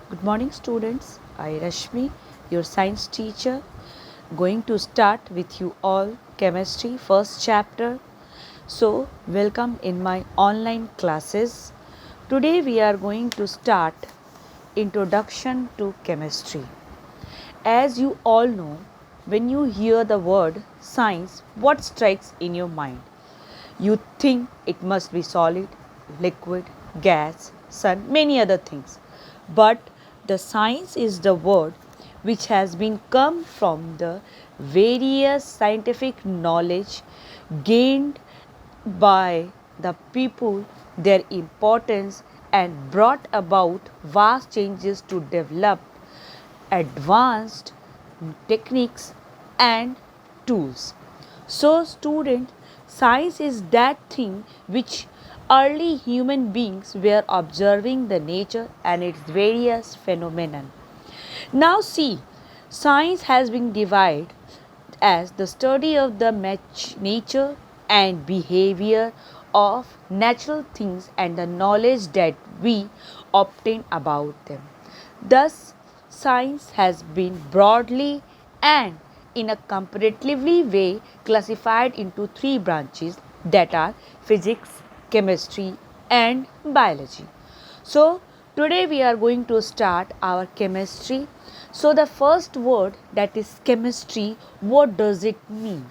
Good morning, students. I, Rashmi, your science teacher, going to start with you all chemistry first chapter. So, welcome in my online classes. Today we are going to start introduction to chemistry. As you all know, when you hear the word science, what strikes in your mind? You think it must be solid, liquid, gas, sun, many other things. But the science is the word which has been come from the various scientific knowledge gained by the people, their importance, and brought about vast changes to develop advanced techniques and tools. So, student, science is that thing which early human beings were observing the nature and its various phenomena. Now, see, science has been divided as the study of the nature and behavior of natural things and the knowledge that we obtain about them. Thus, science has been broadly and in a comparatively way classified into three branches, that are physics, chemistry, and biology. So, today we are going to start our chemistry. So, the first word, that is chemistry, what does it mean?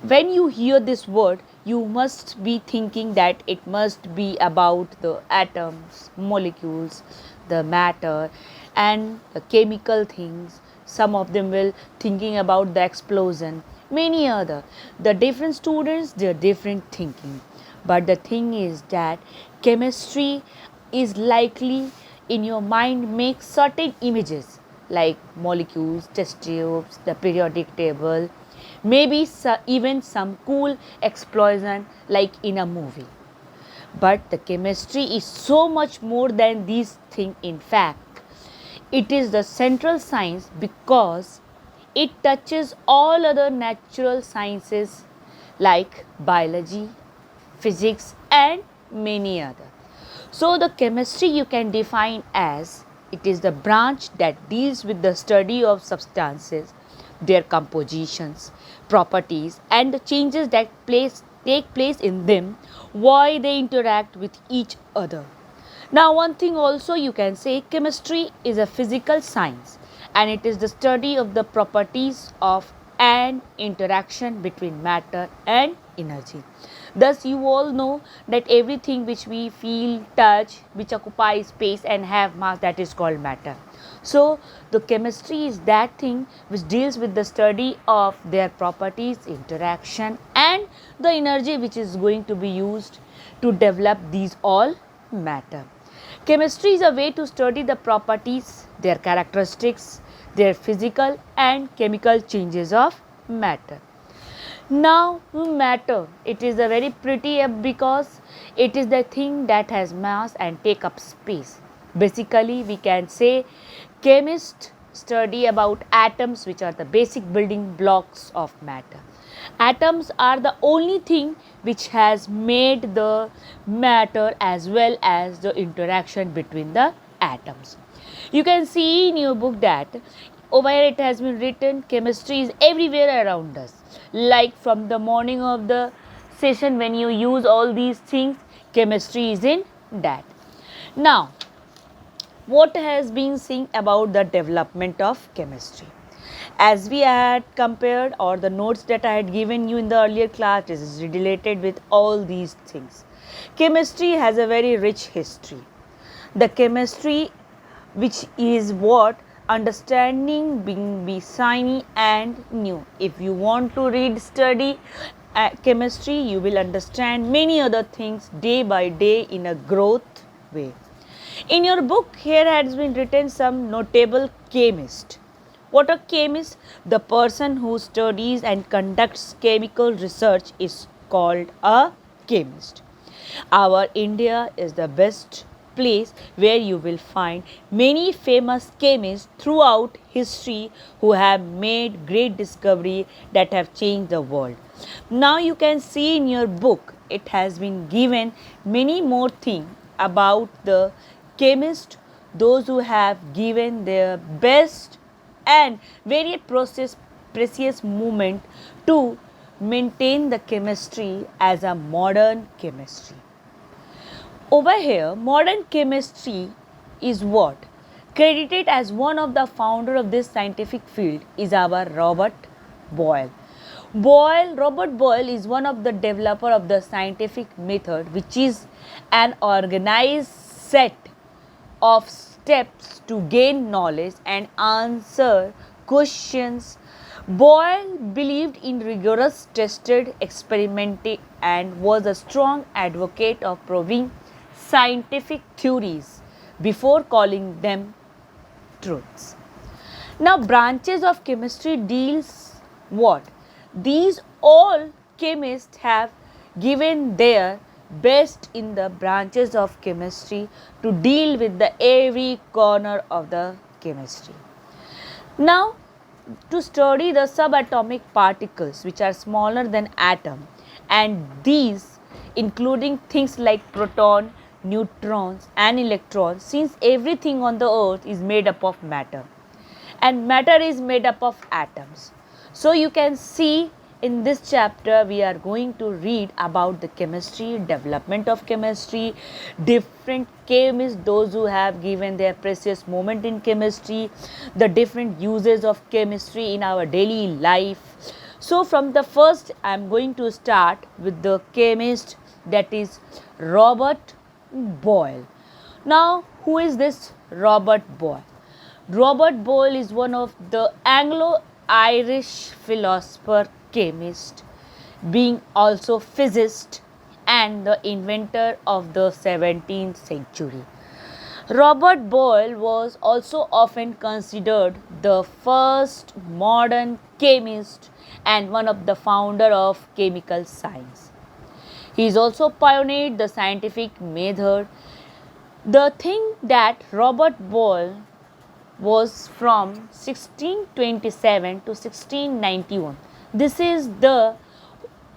When you hear this word, you must be thinking that it must be about the atoms, molecules, the matter, and the chemical things. Some of them will thinking about the explosion, many other. The different students, their different thinking. But the thing is that chemistry is likely in your mind make certain images like molecules, test tubes, the periodic table, maybe even some cool explosion like in a movie. But the chemistry is so much more than these things. In fact, it is the central science because it touches all other natural sciences like biology, physics, and many other. So, the chemistry you can define as it is the branch that deals with the study of substances, their compositions, properties, and the changes that take place in them, why they interact with each other. Now, one thing also you can say chemistry is a physical science and it is the study of the properties of an interaction between matter and energy. Thus, you all know that everything which we feel, touch, which occupies space and have mass, that is called matter. So, the chemistry is that thing which deals with the study of their properties, interaction, and the energy which is going to be used to develop these all matter. Chemistry is a way to study the properties, their characteristics, their physical and chemical changes of matter. Now, matter, it is a very pretty because it is the thing that has mass and take up space. Basically, we can say chemists study about atoms, which are the basic building blocks of matter. Atoms are the only thing which has made the matter as well as the interaction between the atoms. You can see in your book that over here it has been written chemistry is everywhere around us. Like from the morning of the session when you use all these things, chemistry is in that. Now, what has been seen about the development of chemistry? As we had compared, or the notes that I had given you in the earlier class is related with all these things. Chemistry has a very rich history. The chemistry which is what understanding being be shiny and new. If you want to read study chemistry, you will understand many other things day by day in a growth way. In your book here has been written some notable chemist. What a chemist? The person who studies and conducts chemical research is called a chemist. Our India is the best place where you will find many famous chemists throughout history who have made great discovery that have changed the world. Now you can see in your book it has been given many more things about the chemist those who have given their best and very precious moment to maintain the chemistry as a modern chemistry. Over here, modern chemistry is what? Credited as one of the founder of this scientific field is our Robert Boyle. Robert Boyle is one of the developer of the scientific method, which is an organized set of steps to gain knowledge and answer questions. Boyle believed in rigorous tested experimenting and was a strong advocate of proving scientific theories before calling them truths. Now, branches of chemistry deals what? These all chemists have given their best in the branches of chemistry to deal with the every corner of the chemistry. Now, to study the subatomic particles which are smaller than atom, and these including things like proton, neutrons and electrons, since everything on the earth is made up of matter and matter is made up of atoms. So you can see in this chapter we are going to read about the chemistry, development of chemistry, different chemists, those who have given their precious moment in chemistry, the different uses of chemistry in our daily life. So from the first I am going to start with the chemist, that is Robert Boyle. Now, who is this Robert Boyle? Robert Boyle is one of the Anglo-Irish philosopher, chemist, being also physicist and the inventor of the 17th century. Robert Boyle was also often considered the first modern chemist and one of the founder of chemical science. He is also pioneered the scientific method. The thing that Robert Boyle was from 1627 to 1691. This is the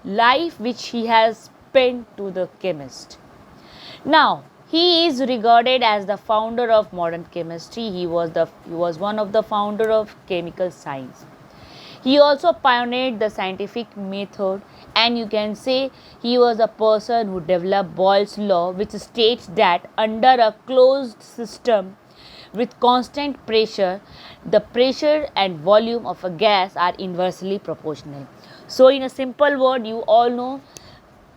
life which he has spent to the chemist. Now, he is regarded as the founder of modern chemistry. He was one of the founder of chemical science. He also pioneered the scientific method, and you can say he was a person who developed Boyle's law, which states that under a closed system with constant pressure, the pressure and volume of a gas are inversely proportional. So in a simple word, you all know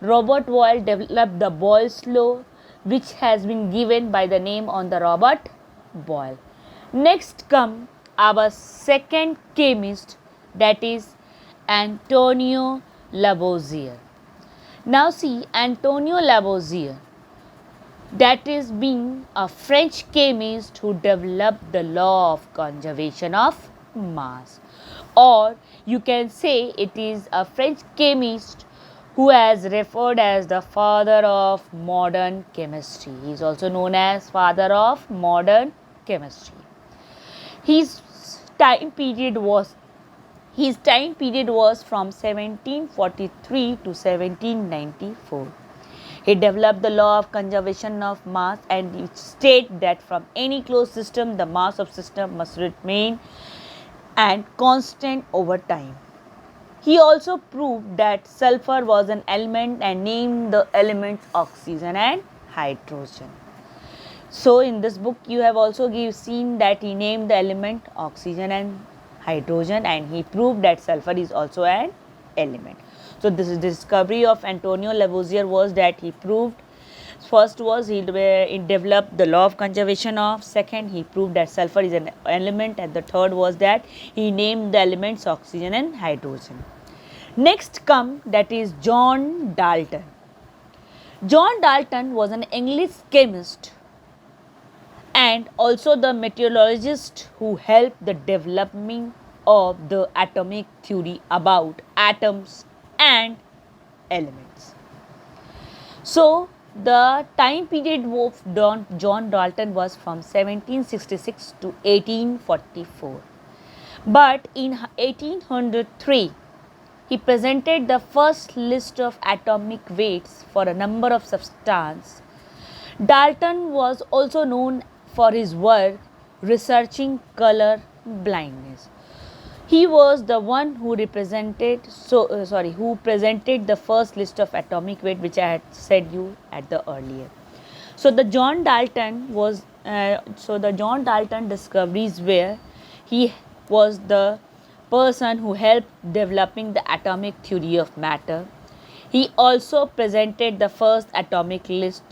Robert Boyle developed the Boyle's law, which has been given by the name on the Robert Boyle. Next come our second chemist, that is Antonio Lavoisier. Now see, Antonio Lavoisier, that is being a French chemist who developed the law of conservation of mass, or you can say it is a French chemist who is referred as the father of modern chemistry. He is also known as father of modern chemistry. His time period was from 1743 to 1794. He developed the law of conservation of mass, and it states that from any closed system the mass of system must remain and constant over time. He also proved that sulfur was an element and named the elements oxygen and hydrogen. So in this book you have also seen that he named the element oxygen and hydrogen, and he proved that sulfur is also an element. So this is the discovery of Antonio Lavoisier was that he proved, first was he developed the law of conservation of, second he proved that sulfur is an element, and the third was that he named the elements oxygen and hydrogen. Next come, that is John Dalton. John Dalton was an English chemist and also the meteorologist who helped the development of the atomic theory about atoms and elements. So the time period of John Dalton was from 1766 to 1844. But in 1803, he presented the first list of atomic weights for a number of substances. Dalton was also known for his work researching color blindness. He was the one who who presented the first list of atomic weight, which I had said you at the earlier. So the John Dalton discoveries where he was the person who helped developing the atomic theory of matter. He also presented the first atomic list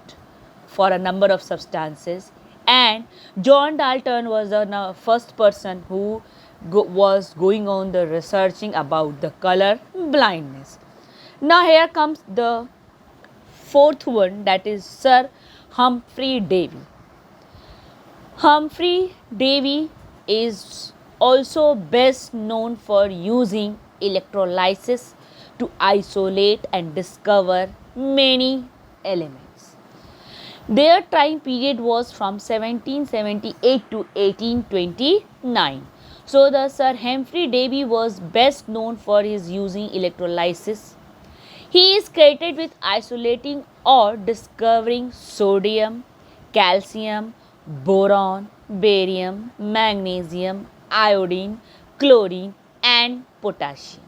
for a number of substances, and John Dalton was the first person who was going on the researching about the color blindness. Now here comes the fourth one, that is Sir Humphrey Davy. Humphrey Davy is also best known for using electrolysis to isolate and discover many elements. Their time period was from 1778 to 1829. So the Sir Humphrey Davy was best known for his using electrolysis. He is credited with isolating or discovering sodium, calcium, boron, barium, magnesium, iodine, chlorine, and potassium.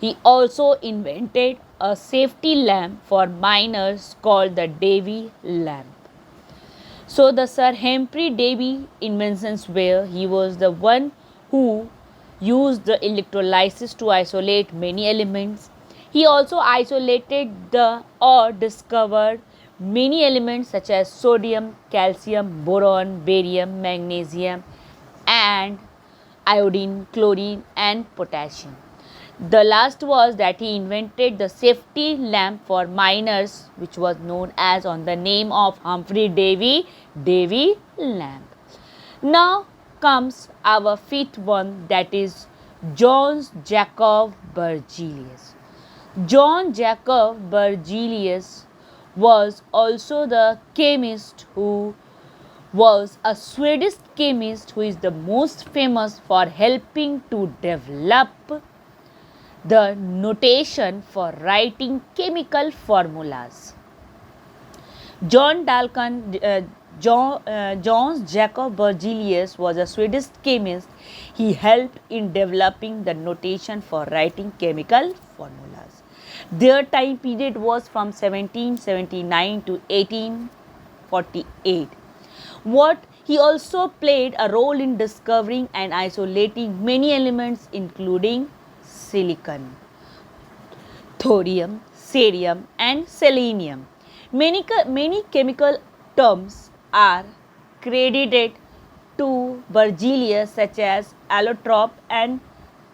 He also invented a safety lamp for miners called the Davy lamp. So the Sir Humphrey Davy inventions were he was the one who used the electrolysis to isolate many elements. He also isolated or discovered many elements such as sodium, calcium, boron, barium, magnesium, and iodine, chlorine, and potassium. The last was that he invented the safety lamp for miners, which was known as on the name of Humphrey Davy lamp. Now comes our fifth one, that is John Jacob Berzelius. John Jacob Berzelius was also the chemist who was a Swedish chemist who is the most famous for helping to develop the notation for writing chemical formulas. John Jacob Berzelius was a Swedish chemist. He helped in developing the notation for writing chemical formulas. Their time period was from 1779 to 1848. He also played a role in discovering and isolating many elements including silicon, thorium, cerium, and selenium. Many chemical terms are credited to Berzelius, such as allotrope and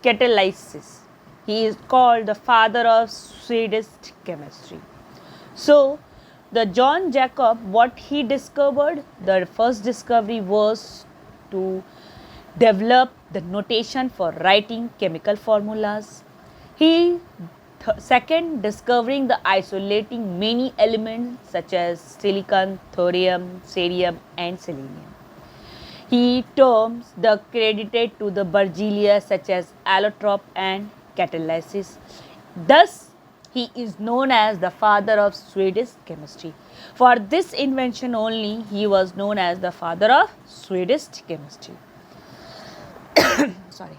catalysis. He is called the father of Swedish chemistry. So, the John Jacob, what he discovered, the first discovery was to develop the notation for writing chemical formulas. Second, discovering the isolating many elements such as silicon, thorium, cerium, and selenium. He terms the credited to the Berzelius such as allotrope and catalysis. Thus, he is known as the father of Swedish chemistry. For this invention only, he was known as the father of Swedish chemistry. Sorry.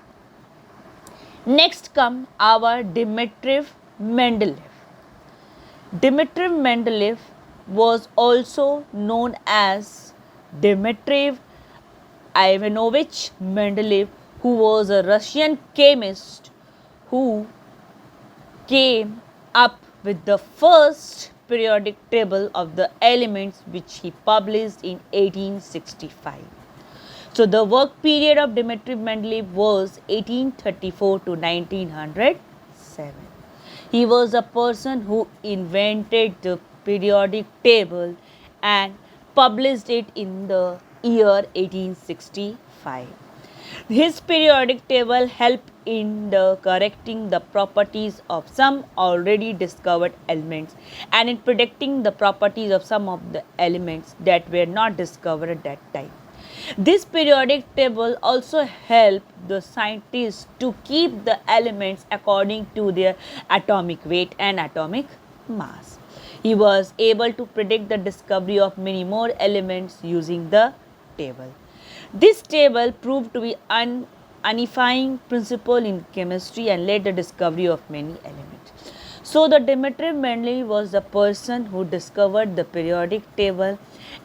Next come our Dmitri Mendeleev. Dmitri Mendeleev was also known as Dmitri Ivanovich Mendeleev, who was a Russian chemist who came up with the first periodic table of the elements, which he published in 1865. So the work period of Dmitri Mendeleev was 1834 to 1907. He was a person who invented the periodic table and published it in the year 1865. His periodic table helped in correcting the properties of some already discovered elements and in predicting the properties of some of the elements that were not discovered at that time. This periodic table also helped the scientists to keep the elements according to their atomic weight and atomic mass. He was able to predict the discovery of many more elements using the table. This table proved to be an unifying principle in chemistry and led the discovery of many elements. So the Dmitri Mendeleev was the person who discovered the periodic table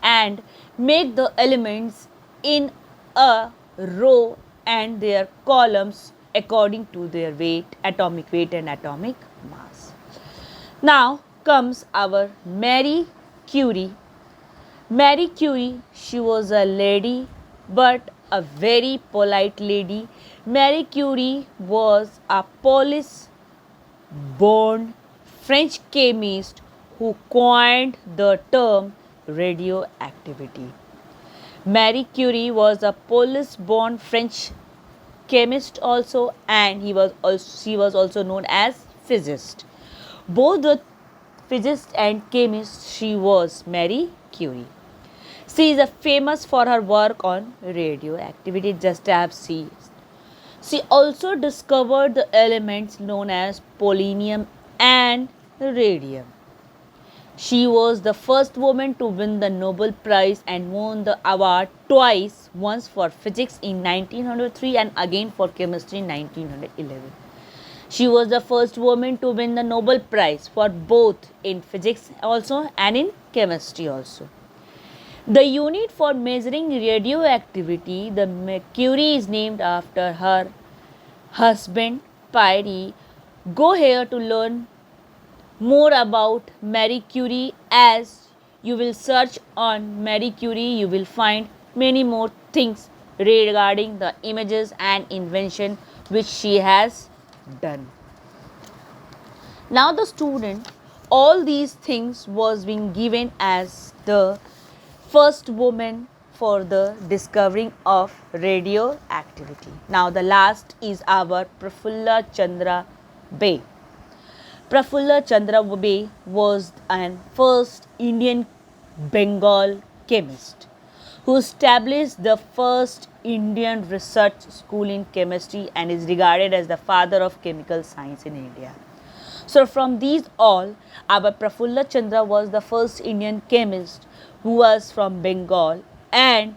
and make the elements in a row and their columns according to their weight, atomic weight and atomic mass. Now comes our Marie Curie. Marie Curie, she was a lady but a very polite lady. Marie Curie was a Polish born French chemist who coined the term radioactivity. Marie Curie was a Polish born French chemist also, and she was also known as physicist. Both the physicist and chemist, she was Marie Curie. She is famous for her work on radioactivity, just as she also discovered the elements known as polonium and radium. She was the first woman to win the Nobel Prize and won the award twice, once for physics in 1903 and again for chemistry in 1911. She was the first woman to win the Nobel Prize for both in physics also and in chemistry also. The unit for measuring radioactivity, the mercury, is named after her husband Pierre. Go here to learn more about Marie Curie. As you will search on Marie Curie, you will find many more things regarding the images and invention which she has done. Now the student, all these things was being given as the first woman for the discovering of radioactivity. Now the last is our Prafulla Chandra Bay. Prafulla Chandra Bay was an first Indian Bengal chemist who established the first Indian research school in chemistry and is regarded as the father of chemical science in India. So from these all, our Prafulla Chandra was the first Indian chemist who was from Bengal and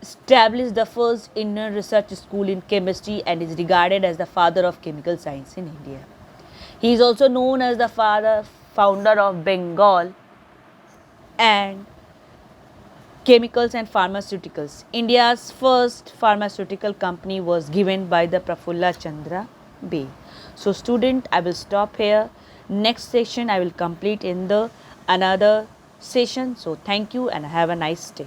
established the first Indian research school in chemistry and is regarded as the father of chemical science in India. He is also known as the founder of Bengal and chemicals and pharmaceuticals. India's first pharmaceutical company was given by the Prafulla Chandra Bay. So student, I will stop here. Next session I will complete in the another session. So thank you and have a nice day.